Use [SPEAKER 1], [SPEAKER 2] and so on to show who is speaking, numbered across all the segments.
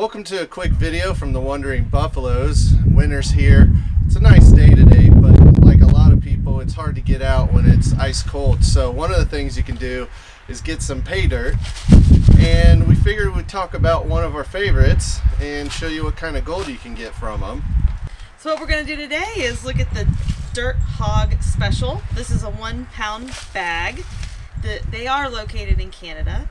[SPEAKER 1] Welcome to a quick video from the Wandering Buffaloes. Winter's here. It's a nice day today, but like a lot of people, it's hard to get out when it's ice cold. So one of the things you can do is get some pay dirt, and we figured we'd talk about one of our favorites and show you what kind of gold you can get from them.
[SPEAKER 2] So what we're going to do today is look at the DirtHogg Special. This is a 1 pound bag. They are located in Canada.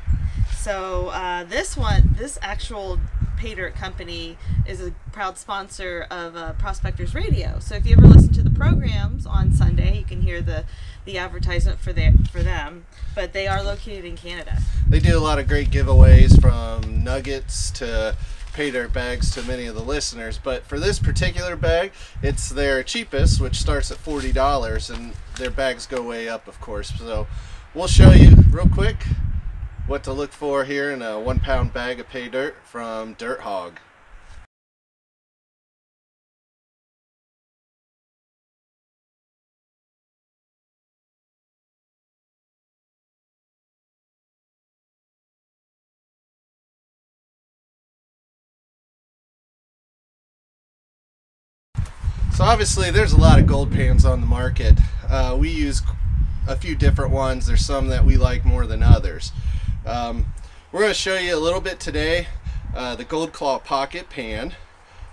[SPEAKER 2] So this actual pay dirt company is a proud sponsor of Prospectors Radio. So if you ever listen to the programs on Sunday, you can hear the advertisement for them. But they are located in Canada.
[SPEAKER 1] They do a lot of great giveaways, from nuggets to pay dirt bags to many of the listeners. But for this particular bag, it's their cheapest, which starts at $40, and their bags go way up, of course. So we'll show you real quick what to look for here in a 1 pound bag of pay dirt from DirtHogg. So obviously there's a lot of gold pans on the market. We use a few different ones. There's some that we like more than others. We're going to show you a little bit today the Gold Claw Pocket Pan.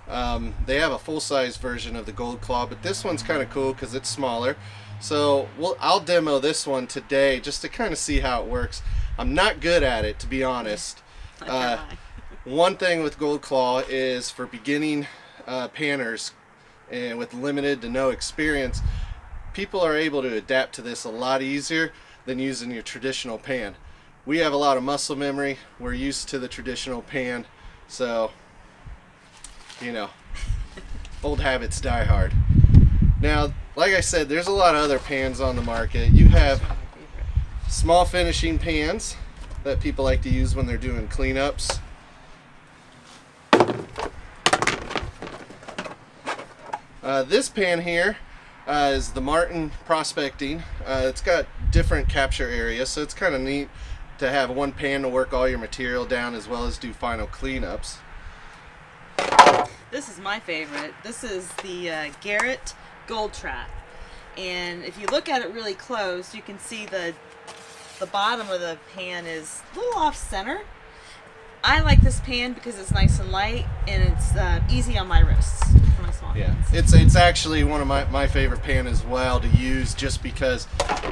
[SPEAKER 1] They have a full-size version of the Gold Claw, but this one's kind of cool because it's smaller. So I'll demo this one today just to kind of see how it works. I'm not good at it, to be honest. One thing with Gold Claw is for beginning panners and with limited to no experience, people are able to adapt to this a lot easier than using your traditional pan. We have a lot of muscle memory. We're used to the traditional pan, so you know, old habits die hard. Now, like I said, there's a lot of other pans on the market. You have small finishing pans that people like to use when they're doing cleanups. This pan here is the Martin Prospecting. It's got different capture areas, so it's kind of neat to have one pan to work all your material down as well as do final cleanups.
[SPEAKER 2] This is my favorite. This is the Garrett Gold Trap, and if you look at it really close, you can see the bottom of the pan is a little off center. I like this pan because it's nice and light, and it's easy on my wrists for my small hands.
[SPEAKER 1] It's actually one of my favorite pan as well to use, just because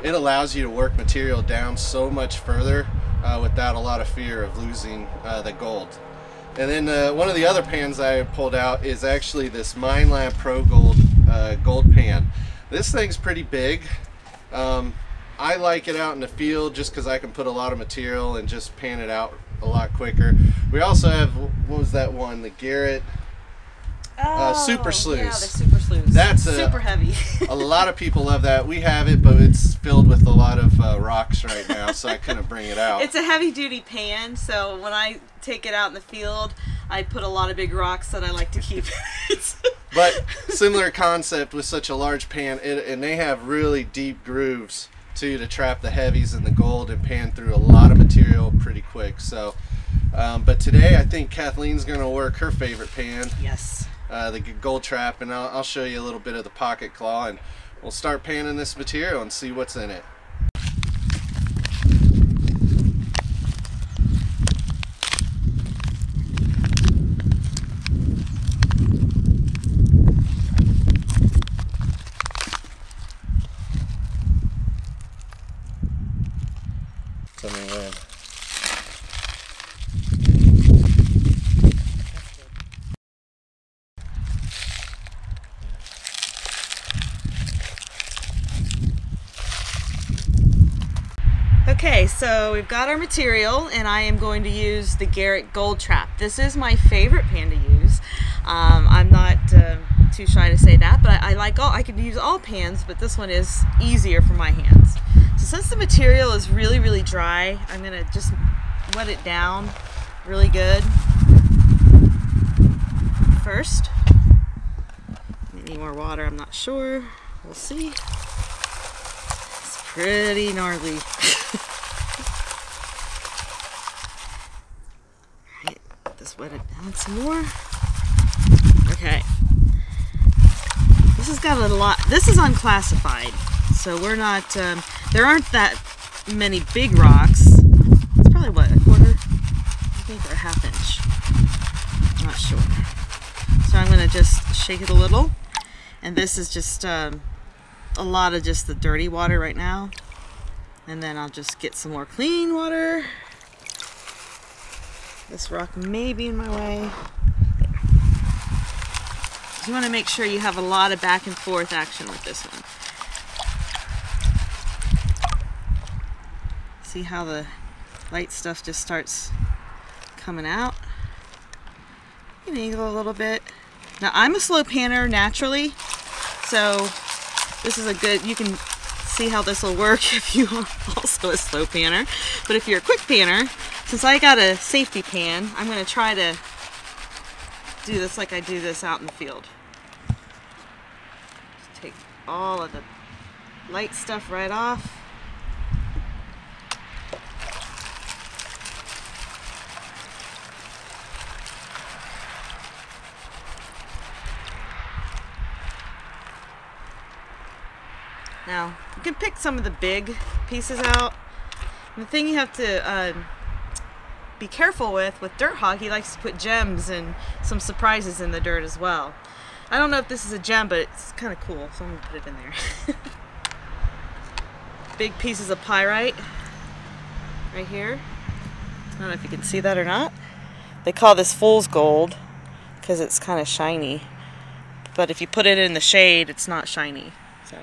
[SPEAKER 1] it allows you to work material down so much further without a lot of fear of losing the gold. And then one of the other pans I pulled out is actually this Mine Lab Pro Gold gold pan. This thing's pretty big. I like it out in the field just because I can put a lot of material and just pan it out a lot quicker. We also have, what was that one? The Garrett Super Sluice.
[SPEAKER 2] Yeah, the Super Sluice.
[SPEAKER 1] That's
[SPEAKER 2] super heavy.
[SPEAKER 1] A lot of people love that. We have it, but it's filled with a lot of rocks right now, so I couldn't bring it out.
[SPEAKER 2] It's a heavy duty pan, so when I take it out in the field, I put a lot of big rocks that I like to keep.
[SPEAKER 1] But similar concept with such a large pan, and they have really deep grooves too to trap the heavies and the gold and pan through a lot of material pretty quick. So but today I think Kathleen's gonna work her favorite pan.
[SPEAKER 2] Yes.
[SPEAKER 1] The Gold Trap, and I'll show you a little bit of the Pocket Claw, and we'll start panning this material and see what's in it. Tell me when.
[SPEAKER 2] Okay, so we've got our material, and I am going to use the Garrett Gold Trap. This is my favorite pan to use. I'm not too shy to say that, but I can use all pans, but this one is easier for my hands. So since the material is really, really dry, I'm gonna just wet it down really good first. Need more water, I'm not sure. We'll see. It's pretty gnarly. wet it down some more. Okay. This has got a lot. This is unclassified, so we're not. There aren't that many big rocks. It's probably what, a quarter, I think, or a ½ inch. I'm not sure. So I'm gonna just shake it a little, and this is just a lot of just the dirty water right now, and then I'll just get some more clean water. This rock may be in my way. You want to make sure you have a lot of back and forth action with this one. See how the light stuff just starts coming out? You can angle a little bit. Now I'm a slow panner naturally, so this is a good, you can see how this will work if you are also a slow panner. But if you're a quick panner, since I got a safety pan, I'm going to try to do this like I do this out in the field. Just take all of the light stuff right off. Now, you can pick some of the big pieces out. And the thing you have to be careful with DirtHogg, he likes to put gems and some surprises in the dirt as well. I don't know if this is a gem, but it's kind of cool, so I'm going to put it in there. Big pieces of pyrite right here. I don't know if you can see that or not. They call this fool's gold because it's kind of shiny. But if you put it in the shade, it's not shiny. So,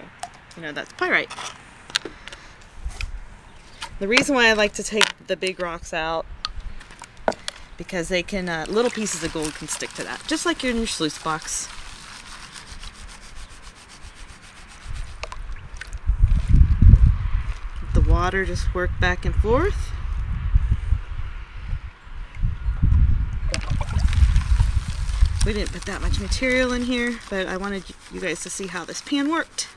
[SPEAKER 2] you know, that's pyrite. The reason why I like to take the big rocks out, because they can, little pieces of gold can stick to that, just like in your sluice box. Let the water just work back and forth. We didn't put that much material in here, but I wanted you guys to see how this pan worked.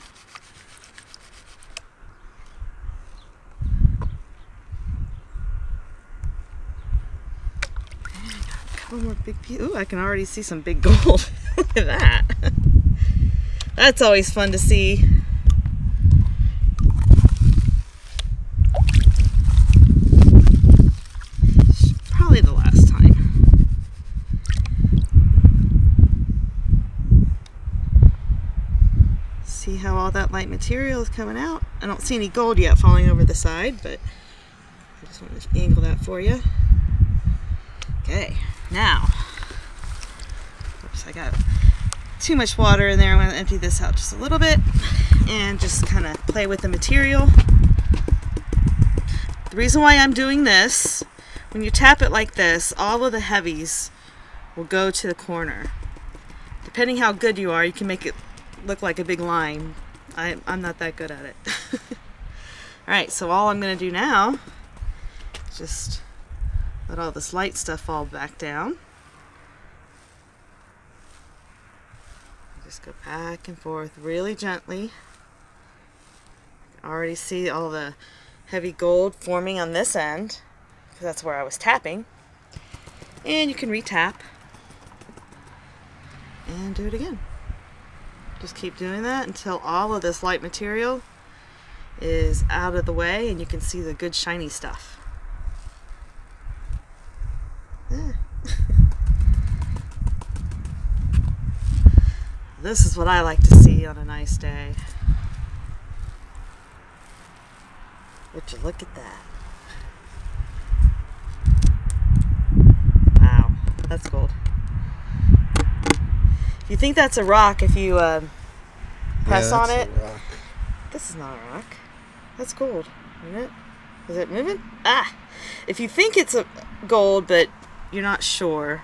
[SPEAKER 2] One more big piece. Ooh, I can already see some big gold. Look at that. That's always fun to see. Probably the last time. See how all that light material is coming out? I don't see any gold yet falling over the side, but I just want to angle that for you. Okay. Now, oops, I got too much water in there. I'm going to empty this out just a little bit and just kind of play with the material. The reason why I'm doing this, when you tap it like this, all of the heavies will go to the corner. Depending how good you are, you can make it look like a big line. I'm not that good at it. Alright, so all I'm going to do now is just let all this light stuff fall back down. Just go back and forth really gently. I can already see all the heavy gold forming on this end, because that's where I was tapping. And you can re-tap and do it again. Just keep doing that until all of this light material is out of the way and you can see the good shiny stuff. Yeah. This is what I like to see on a nice day. Would you look at that? Wow, that's gold. If you think that's a rock, if you press on it, this is not a rock. That's gold, isn't it? Is it moving? Ah! If you think it's a gold, but you're not sure,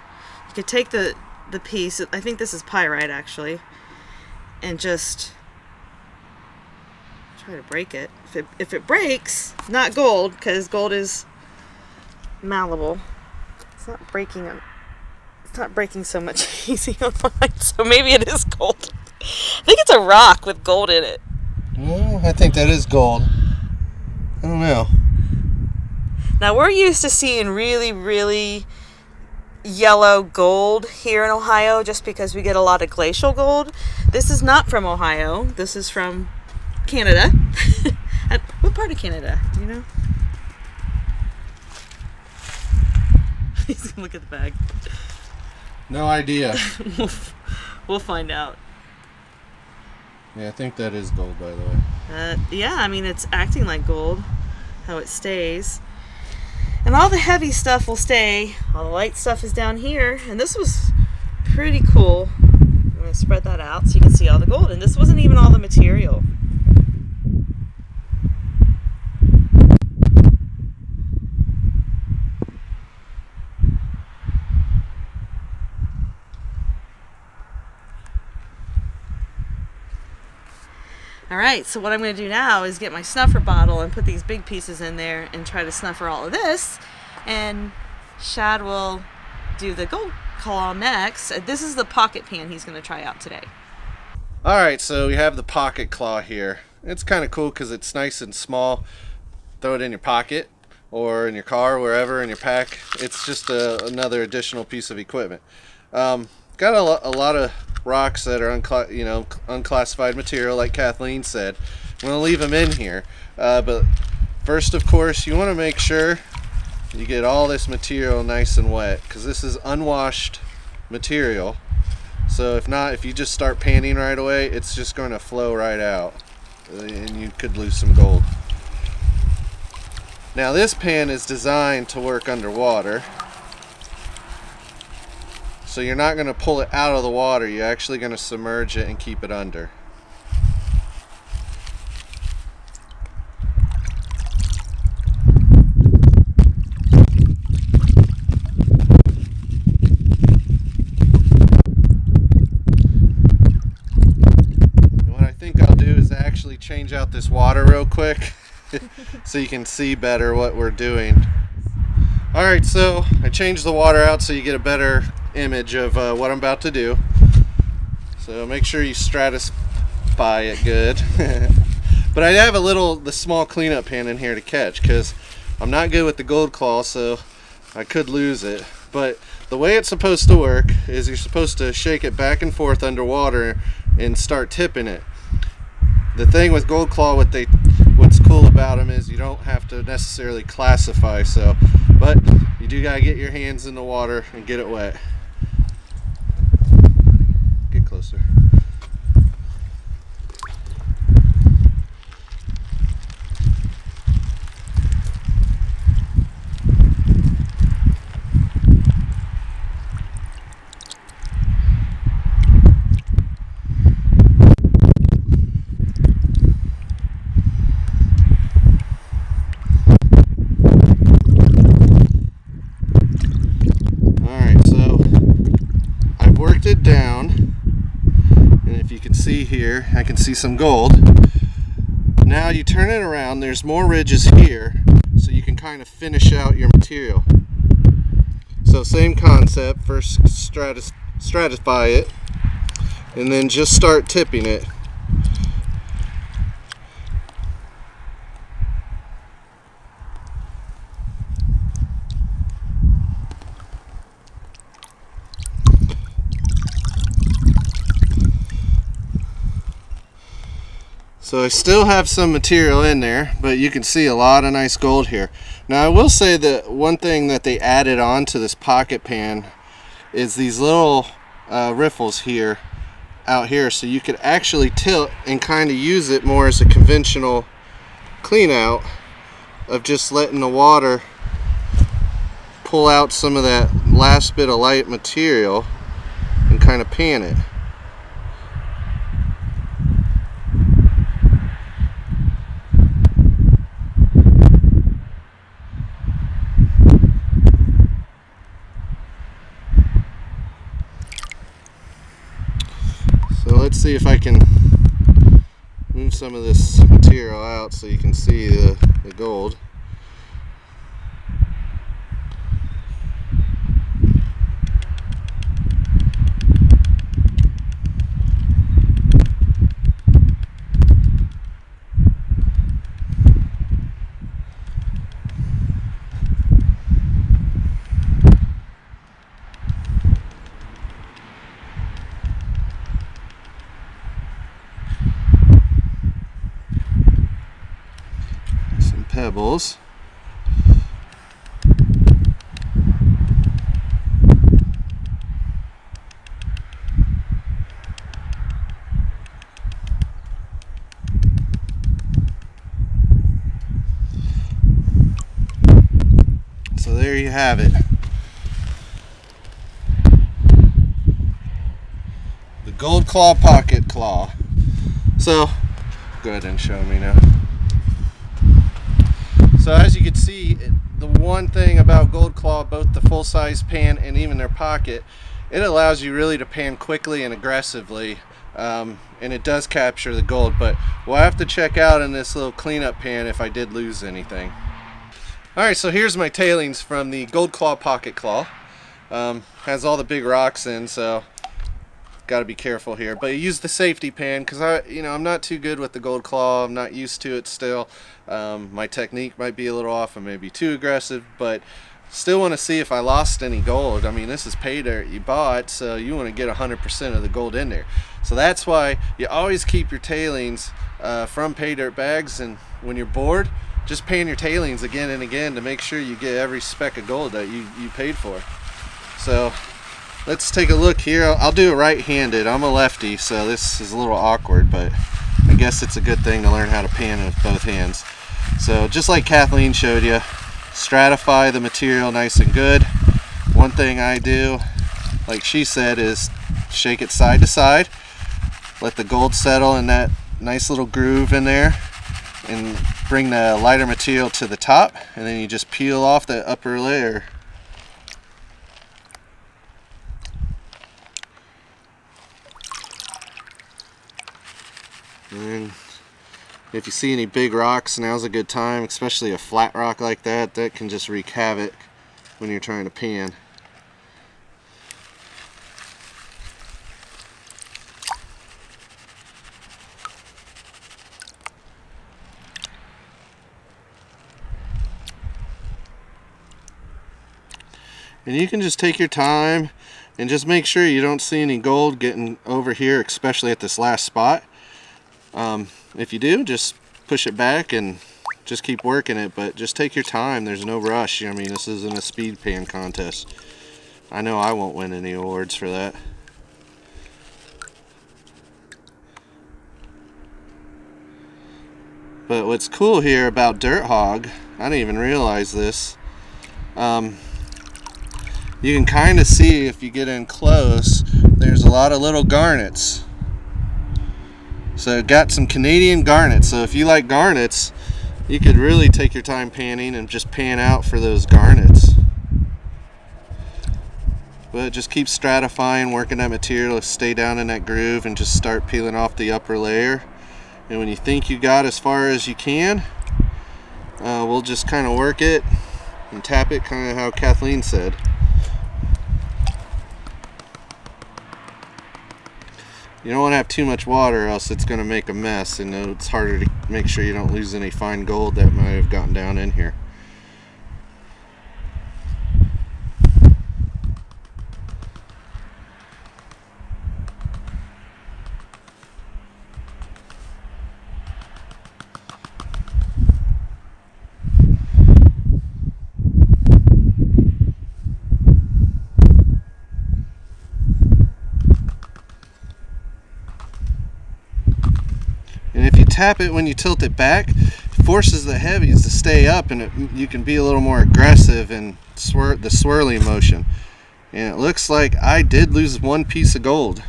[SPEAKER 2] you could take the piece, I think this is pyrite actually, and just try to break it. If it breaks, not gold, because gold is malleable. It's not breaking so much easy on mine, so maybe it is gold. I think it's a rock with gold in it.
[SPEAKER 1] Well, I think that is gold. I don't know.
[SPEAKER 2] Now we're used to seeing really, really yellow gold here in Ohio just because we get a lot of glacial gold. This is not from Ohio. This is from Canada. What part of Canada? Do you know? He's gonna look at the bag.
[SPEAKER 1] No idea.
[SPEAKER 2] We'll find out.
[SPEAKER 1] Yeah, I think that is gold, by the way.
[SPEAKER 2] Yeah, I mean, it's acting like gold, how it stays. And all the heavy stuff will stay. All the light stuff is down here. And this was pretty cool. I'm going to spread that out so you can see all the gold. And this wasn't even all the material. Alright, so what I'm going to do now is get my snuffer bottle and put these big pieces in there and try to snuffer all of this. And Shad will do the gold claw next. This is the pocket pan he's going to try out today.
[SPEAKER 1] Alright, so we have the pocket claw here. It's kind of cool because it's nice and small. Throw it in your pocket or in your car, wherever in your pack. It's just another additional piece of equipment. Got a lot of rocks that are unclassified material, like Kathleen said. I'm going to leave them in here, but first, of course, you want to make sure you get all this material nice and wet, because this is unwashed material. So if you just start panning right away, it's just going to flow right out, and you could lose some gold. Now this pan is designed to work underwater. So you're not going to pull it out of the water, you're actually going to submerge it and keep it under. And what I think I'll do is actually change out this water real quick so you can see better what we're doing. Alright, so I changed the water out so you get a better image of what I'm about to do. So make sure you stratify it good. But I have the small cleanup pan in here to catch, because I'm not good with the gold claw, so I could lose it. But the way it's supposed to work is you're supposed to shake it back and forth underwater and start tipping it. The thing with gold claw, what's cool about them is you don't have to necessarily classify, but you do gotta get your hands in the water and get it wet. Get closer. It down, and if you can see here, I can see some gold. Now you turn it around, there's more ridges here, so you can kind of finish out your material. So same concept, first stratify it, and then just start tipping it. So I still have some material in there, but you can see a lot of nice gold here. Now I will say that one thing that they added on to this pocket pan is these little riffles here, out here, so you could actually tilt and kind of use it more as a conventional clean out of just letting the water pull out some of that last bit of light material and kind of pan it. So let's see if I can move some of this material out so you can see the gold. pebbles. So there you have it. The Gold Claw Pocket Claw. So, go ahead and show me now. So as you can see, the one thing about Gold Claw, both the full-size pan and even their pocket, it allows you really to pan quickly and aggressively, and it does capture the gold, but we'll have to check out in this little cleanup pan if I did lose anything. Alright, so here's my tailings from the Gold Claw Pocket Claw. Has all the big rocks in, so got to be careful here. But you use the safety pan because I'm not too good with the Gold Claw. I'm not used to it still. My technique might be a little off and maybe too aggressive, but still want to see if I lost any gold. I mean, this is pay dirt you bought, so you want to get 100% of the gold in there. So that's why you always keep your tailings from pay dirt bags, and when you're bored, just pan your tailings again and again to make sure you get every speck of gold that you paid for. So let's take a look here. I'll do it right-handed. I'm a lefty, so this is a little awkward, but I guess it's a good thing to learn how to pan with both hands. So just like Kathleen showed you, stratify the material nice and good. One thing I do, like she said, is shake it side to side. Let the gold settle in that nice little groove in there, and bring the lighter material to the top, and then you just peel off the upper layer. And if you see any big rocks, now's a good time, especially a flat rock like that. That can just wreak havoc when you're trying to pan. And you can just take your time and just make sure you don't see any gold getting over here, especially at this last spot. If you do, just push it back and just keep working it, but just take your time. There's no rush. I mean, this isn't a speed pan contest. I know I won't win any awards for that. But what's cool here about DirtHogg, I didn't even realize this, you can kind of see if you get in close, there's a lot of little garnets. So it got some Canadian garnets. So if you like garnets, you could really take your time panning and just pan out for those garnets. But just keep stratifying, working that material, stay down in that groove, and just start peeling off the upper layer. And when you think you got as far as you can, we'll just kind of work it and tap it, kind of how Kathleen said. You don't want to have too much water, or else it's going to make a mess, and it's harder to make sure you don't lose any fine gold that might have gotten down in here. And if you tap it when you tilt it back, it forces the heavies to stay up, and you can be a little more aggressive in the swirling motion. And it looks like I did lose one piece of gold.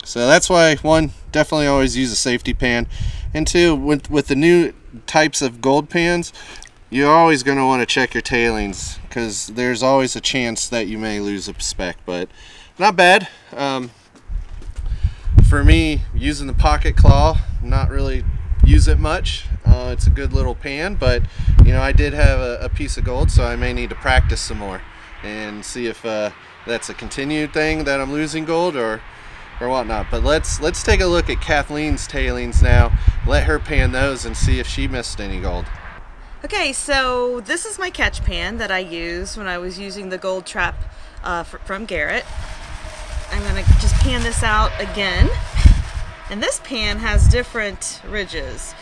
[SPEAKER 1] So that's why, one, definitely always use a safety pan, and two, with the new types of gold pans, you're always going to want to check your tailings, because there's always a chance that you may lose a speck, but not bad. For me, using the Pocket Claw, not really use it much. It's a good little pan, but you know, I did have a piece of gold, so I may need to practice some more and see if that's a continued thing that I'm losing gold or whatnot. But let's take a look at Kathleen's tailings now. Let her pan those and see if she missed any gold.
[SPEAKER 2] Okay, so this is my catch pan that I used when I was using the gold trap from Garrett. I'm going to just pan this out again. And this pan has different ridges.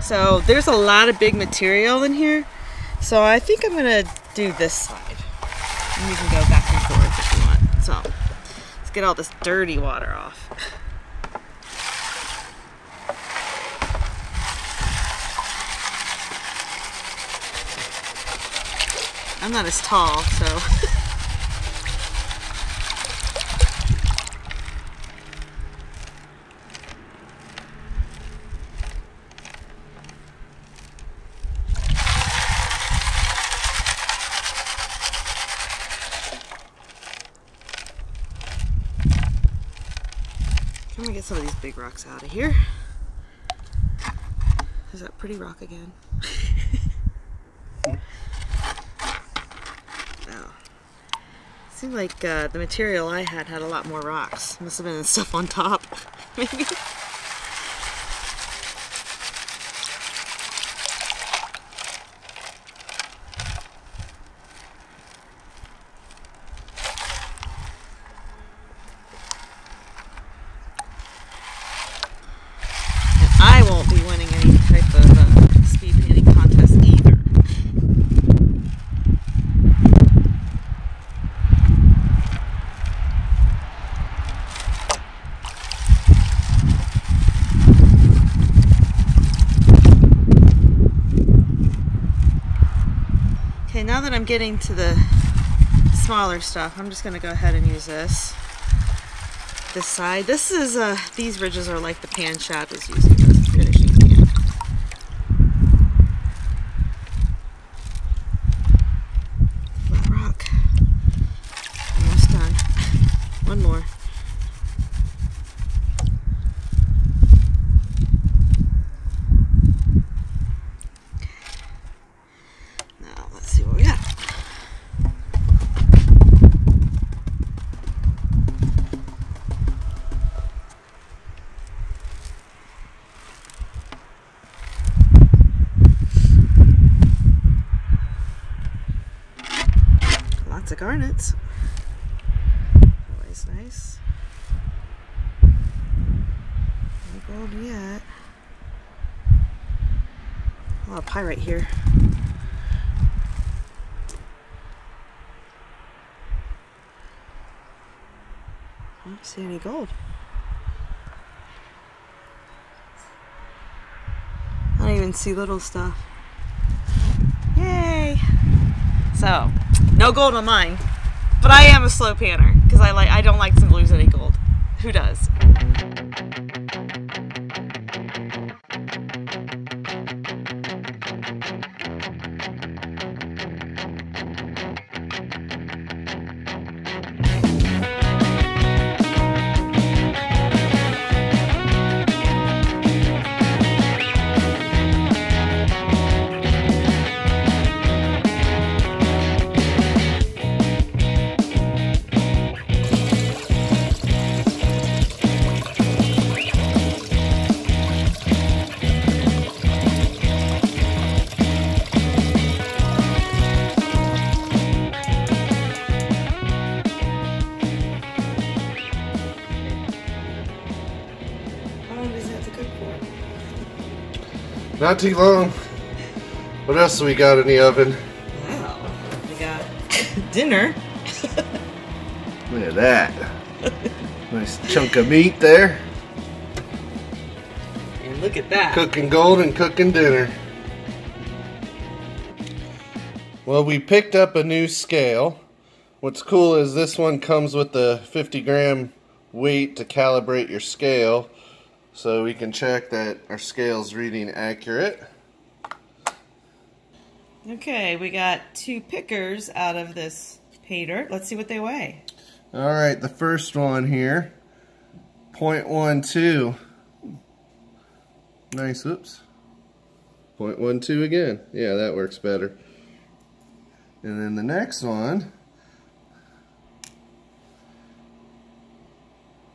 [SPEAKER 2] So there's a lot of big material in here. So I think I'm gonna do this side. And you can go back and forth if you want. So let's get all this dirty water off. I'm not as tall, so. Let me get some of these big rocks out of here. There's that pretty rock again. Oh. Seemed like the material I had a lot more rocks. Must have been stuff on top, maybe. I won't be winning any type of speed painting contest either. Okay, now that I'm getting to the smaller stuff, I'm just going to go ahead and use this side. This is these ridges are like the pan shop is using this finishing pan. Flat rock. Almost done. One more. Now let's see what we got. Lots of garnets. Always nice. No gold yet. A lot of pyrite here. I don't see any gold. I don't even see little stuff. Yay! So, no gold on mine, but I am a slow panner because I don't like to lose any gold. Who does?
[SPEAKER 1] Not too long. What else do we got in the oven?
[SPEAKER 2] Wow, we got dinner.
[SPEAKER 1] Look at that. Nice chunk of meat there.
[SPEAKER 2] And look at that.
[SPEAKER 1] Cooking gold and cooking dinner. Well, we picked up a new scale. What's cool is this one comes with the 50-gram weight to calibrate your scale, so we can check that our scale's reading accurate.
[SPEAKER 2] Okay, we got 2 pickers out of this pay dirt. Let's see what they weigh.
[SPEAKER 1] Alright, the first one here, 0.12. Nice, oops. 0.12 again. Yeah, that works better. And then the next one,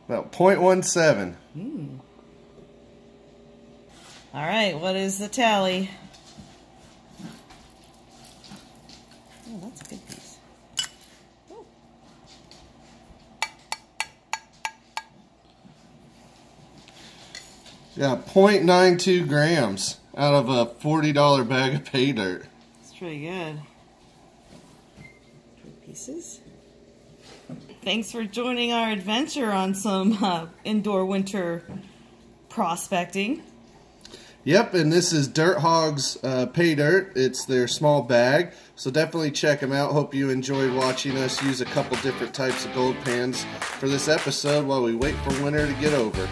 [SPEAKER 1] about 0.17.
[SPEAKER 2] Alright, what is the tally? Oh, that's a good piece. Oh.
[SPEAKER 1] Yeah, 0.92 grams. out of a $40 bag of pay dirt.
[SPEAKER 2] It's pretty good. Pieces. Thanks for joining our adventure on some indoor winter prospecting.
[SPEAKER 1] Yep, and this is DirtHogg's Paydirt. It's their small bag, so definitely check them out. Hope you enjoyed watching us use a couple different types of gold pans for this episode while we wait for winter to get over.